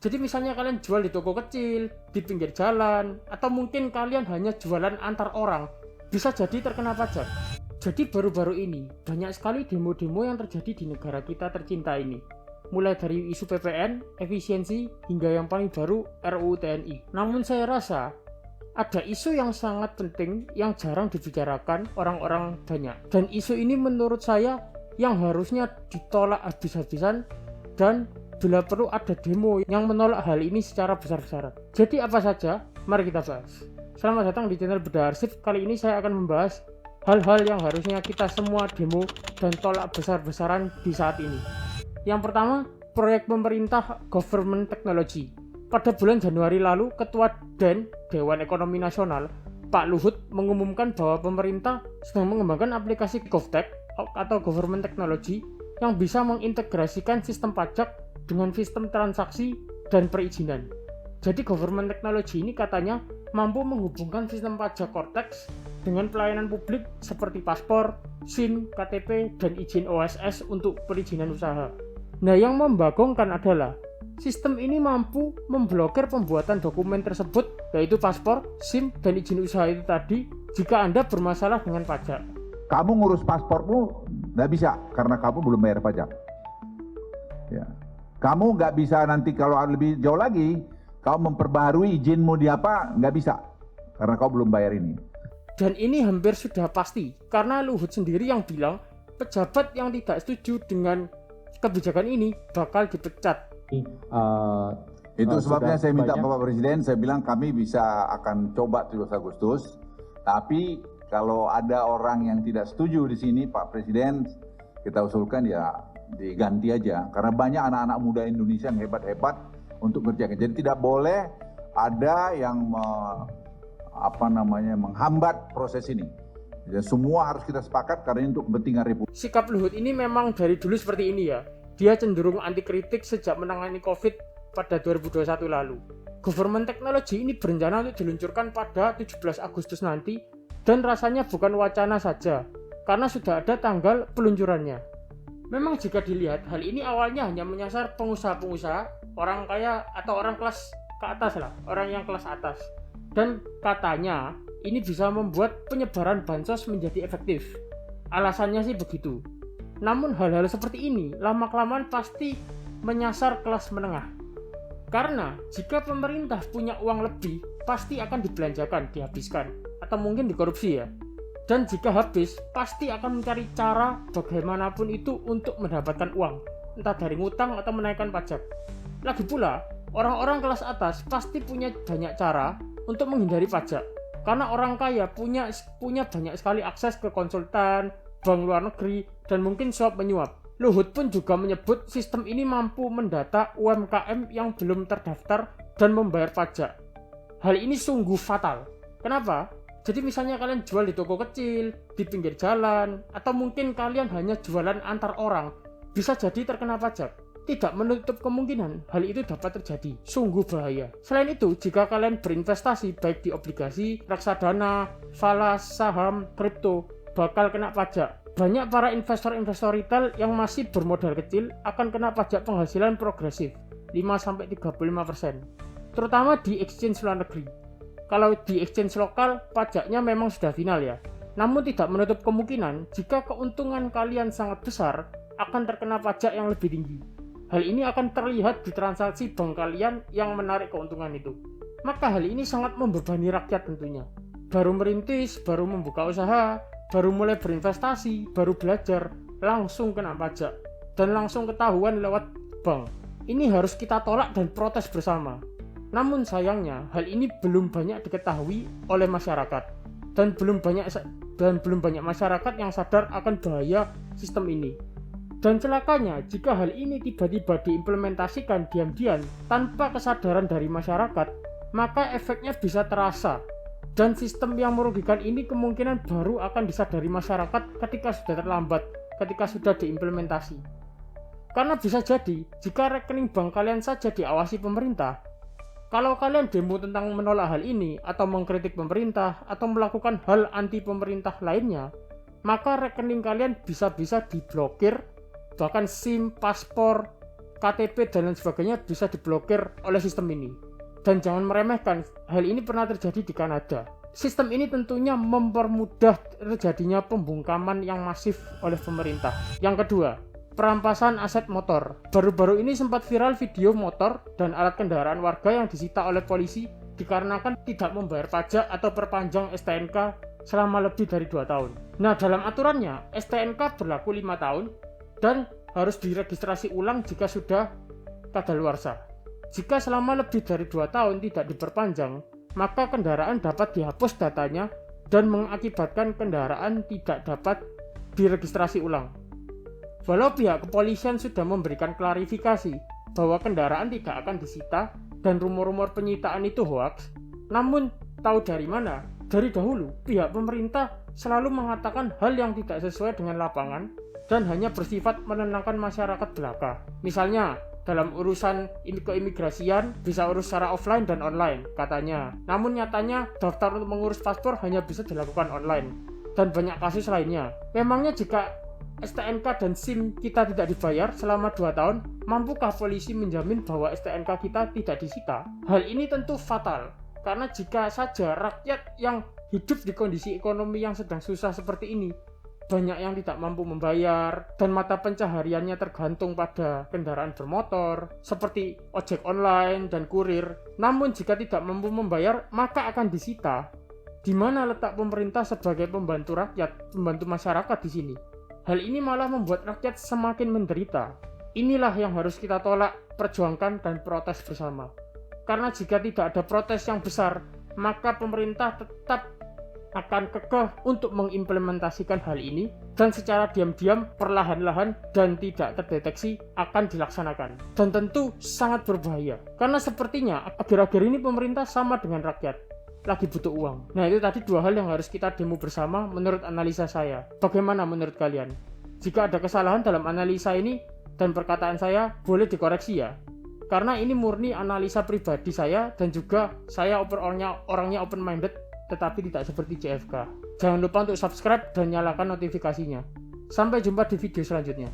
Jadi misalnya kalian jual di toko kecil, di pinggir jalan, atau mungkin kalian hanya jualan antar orang, bisa jadi terkena pajak. Jadi baru-baru ini, banyak sekali demo-demo yang terjadi di negara kita tercinta ini. Mulai dari isu PPN, efisiensi, hingga yang paling baru RUU TNI. Namun saya rasa, ada isu yang sangat penting yang jarang dibicarakan orang-orang banyak. Dan isu ini menurut saya yang harusnya ditolak habis-habisan, dan bila perlu ada demo yang menolak hal ini secara besar-besaran. Jadi apa saja? Mari kita bahas. Selamat datang di channel Bedah Arsip. Kali ini saya akan membahas hal-hal yang harusnya kita semua demo dan tolak besar-besaran di saat ini. Yang pertama, proyek pemerintah Government Technology. Pada bulan Januari lalu, Ketua DEN, Dewan Ekonomi Nasional, Pak Luhut mengumumkan bahwa pemerintah sedang mengembangkan aplikasi GovTech atau Government Technology yang bisa mengintegrasikan sistem pajak dengan sistem transaksi dan perizinan. Jadi Government Technology ini katanya mampu menghubungkan sistem pajak Cortex dengan pelayanan publik seperti paspor, SIM, KTP, dan izin OSS untuk perizinan usaha. Nah, yang membagongkan adalah sistem ini mampu memblokir pembuatan dokumen tersebut, yaitu paspor, SIM, dan izin usaha itu tadi, jika Anda bermasalah dengan pajak. Kamu ngurus paspormu nggak bisa karena kamu belum bayar pajak. Ya. Kamu nggak bisa nanti kalau lebih jauh lagi, kamu memperbaharui izinmu di apa, nggak bisa karena kau belum bayar ini. Dan ini hampir sudah pasti, karena Luhut sendiri yang bilang pejabat yang tidak setuju dengan kebijakan ini bakal dipecat. Itu sebabnya saya minta Bapak Presiden, saya bilang kami bisa akan coba 17 Agustus, tapi kalau ada orang yang tidak setuju di sini, Pak Presiden, kita usulkan ya diganti aja. Karena banyak anak-anak muda Indonesia yang hebat-hebat untuk kerja. Jadi tidak boleh ada yang menghambat proses ini. Jadi semua harus kita sepakat karena ini untuk kepentingan Republik. Sikap Luhut ini memang dari dulu seperti ini ya. Dia cenderung anti kritik sejak menangani COVID pada 2021 lalu. Government Technology ini berencana untuk diluncurkan pada 17 Agustus nanti, dan rasanya bukan wacana saja, karena sudah ada tanggal peluncurannya. Memang jika dilihat, hal ini awalnya hanya menyasar pengusaha-pengusaha, orang kaya atau orang kelas ke atas lah, orang yang kelas atas. Dan katanya, ini bisa membuat penyebaran bansos menjadi efektif. Alasannya sih begitu. Namun hal-hal seperti ini, lama-kelamaan pasti menyasar kelas menengah. Karena jika pemerintah punya uang lebih, pasti akan dibelanjakan, dihabiskan, atau mungkin dikorupsi ya. Dan jika habis, pasti akan mencari cara bagaimanapun itu untuk mendapatkan uang, entah dari ngutang atau menaikkan pajak. Lagi pula, orang-orang kelas atas pasti punya banyak cara untuk menghindari pajak, karena orang kaya punya banyak sekali akses ke konsultan, bank luar negeri, dan mungkin suap menyuap. Luhut pun juga menyebut sistem ini mampu mendata UMKM yang belum terdaftar dan membayar pajak. Hal ini sungguh fatal. Kenapa? Jadi misalnya kalian jual di toko kecil, di pinggir jalan, atau mungkin kalian hanya jualan antar orang, bisa jadi terkena pajak. Tidak menutup kemungkinan hal itu dapat terjadi. Sungguh bahaya. Selain itu, jika kalian berinvestasi baik di obligasi, reksadana, falas, saham, kripto, bakal kena pajak. Banyak para investor-investor retail yang masih bermodal kecil akan kena pajak penghasilan progresif 5-35%, terutama di exchange luar negeri. Kalau di exchange lokal, pajaknya memang sudah final ya. Namun tidak menutup kemungkinan jika keuntungan kalian sangat besar, akan terkena pajak yang lebih tinggi. Hal ini akan terlihat di transaksi bank kalian yang menarik keuntungan itu. Maka hal ini sangat membebani rakyat tentunya. Baru merintis, baru membuka usaha, baru mulai berinvestasi, baru belajar, langsung kena pajak. Dan langsung ketahuan lewat bank. Ini harus kita tolak dan protes bersama. Namun sayangnya, hal ini belum banyak diketahui oleh masyarakat, dan belum banyak masyarakat yang sadar akan bahaya sistem ini. Dan celakanya, jika hal ini tiba-tiba diimplementasikan diam-diam tanpa kesadaran dari masyarakat, maka efeknya bisa terasa. Dan sistem yang merugikan ini kemungkinan baru akan disadari masyarakat ketika sudah terlambat, ketika sudah diimplementasi. Karena bisa jadi, jika rekening bank kalian saja diawasi pemerintah, kalau kalian demo tentang menolak hal ini, atau mengkritik pemerintah, atau melakukan hal anti pemerintah lainnya, maka rekening kalian bisa-bisa diblokir, bahkan SIM, paspor, KTP dan lain sebagainya bisa diblokir oleh sistem ini. Dan jangan meremehkan, hal ini pernah terjadi di Kanada. Sistem ini tentunya mempermudah terjadinya pembungkaman yang masif oleh pemerintah. Yang kedua, perampasan aset motor. Baru-baru ini sempat viral video motor dan alat kendaraan warga yang disita oleh polisi dikarenakan tidak membayar pajak atau perpanjang STNK selama lebih dari 2 tahun. Nah, dalam aturannya, STNK berlaku 5 tahun dan harus diregistrasi ulang jika sudah kadaluarsa. Jika selama lebih dari 2 tahun tidak diperpanjang, maka kendaraan dapat dihapus datanya dan mengakibatkan kendaraan tidak dapat diregistrasi ulang. Walau pihak kepolisian sudah memberikan klarifikasi bahwa kendaraan tidak akan disita dan rumor-rumor penyitaan itu hoaks, namun tahu dari mana? Dari dahulu, pihak pemerintah selalu mengatakan hal yang tidak sesuai dengan lapangan dan hanya bersifat menenangkan masyarakat belaka. Misalnya, dalam urusan keimigrasian bisa urus secara offline dan online katanya. Namun nyatanya daftar untuk mengurus paspor hanya bisa dilakukan online. Dan banyak kasus lainnya. Memangnya jika STNK dan SIM kita tidak dibayar selama 2 tahun, mampukah polisi menjamin bahwa STNK kita tidak disita? Hal ini tentu fatal. Karena jika saja rakyat yang hidup di kondisi ekonomi yang sedang susah seperti ini, banyak yang tidak mampu membayar dan mata pencahariannya tergantung pada kendaraan bermotor seperti ojek online dan kurir. Namun jika tidak mampu membayar, maka akan disita. Di mana letak pemerintah sebagai pembantu rakyat, pembantu masyarakat di sini? Hal ini malah membuat rakyat semakin menderita. Inilah yang harus kita tolak, perjuangkan dan protes bersama. Karena jika tidak ada protes yang besar, maka pemerintah tetap akan kekeh untuk mengimplementasikan hal ini dan secara diam-diam, perlahan-lahan dan tidak terdeteksi akan dilaksanakan. Dan tentu sangat berbahaya karena sepertinya akhir-akhir ini pemerintah sama dengan rakyat, lagi butuh uang. Nah, itu tadi 2 hal yang harus kita demo bersama menurut analisa saya. Bagaimana menurut kalian? Jika ada kesalahan dalam analisa ini dan perkataan saya, boleh dikoreksi ya. Karena ini murni analisa pribadi saya dan juga saya orangnya open minded tetapi tidak seperti JFK. Jangan lupa untuk subscribe dan nyalakan notifikasinya. Sampai jumpa di video selanjutnya.